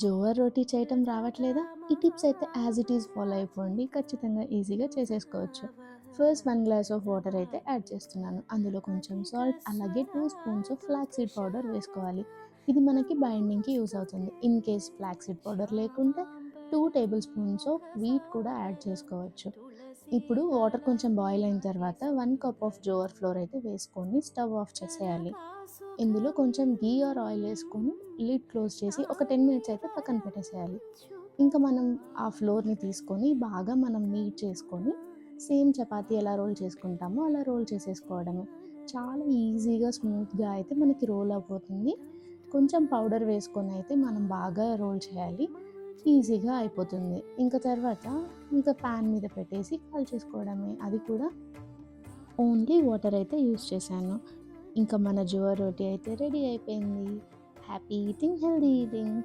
జోవర్ రోటీ చేయటం రావట్లేదా? ఈ టిప్స్ అయితే యాజ్ ఇట్ ఈజ్ ఫాలో అయిపోండి. ఖచ్చితంగా ఈజీగా చేసేసుకోవచ్చు. ఫస్ట్ 1 గ్లాస్ ఆఫ్ వాటర్ అయితే యాడ్ చేస్తున్నాను. అందులో కొంచెం సాల్ట్, అలాగే 2 spoons of flax seed powder వేసుకోవాలి. ఇది మనకి బైండింగ్‌కి యూజ్ అవుతుంది. In case flax seed powder లేకుంటే 2 టేబుల్ స్పూన్స్ ఆఫ్ వీట్ కూడా యాడ్ చేసుకోవచ్చు. ఇప్పుడు వాటర్ కొంచెం బాయిల్ అయిన తర్వాత 1 కప్ ఆఫ్ జోవర్ ఫ్లోర్ అయితే వేసుకొని స్టవ్ ఆఫ్ చేసేయాలి. ఇందులో కొంచెం ఘీ ఆర్ ఆయిల్ ఏసుకొని లిడ్ క్లోజ్ చేసి ఒక 10 మినిట్స్ అయితే పక్కన పెట్టేసేయాలి. ఇంకా మనం ఆ ఫ్లోర్‌ని తీసుకొని బాగా మనం నీట్ చేసుకొని సేమ్ చపాతీ ఎలా రోల్ చేసుకుంటామో అలా రోల్ చేసేసుకోవడమే. చాలా ఈజీగా స్మూత్‌గా అయితే మనకి రోల్ అయిపోతుంది. కొంచెం పౌడర్ వేసుకొని అయితే మనం బాగా రోల్ చేయాలి. ఈజీగా అయిపోతుంది. ఇంక తర్వాత పాన్ మీద పెట్టేసి కాల్చేసుకోవడమే. అది కూడా ఓన్లీ వాటర్ అయితే యూజ్ చేశాను. ఇంకా మన జువ రోటీ అయితే రెడీ అయిపోయింది. Happy eating, healthy eating.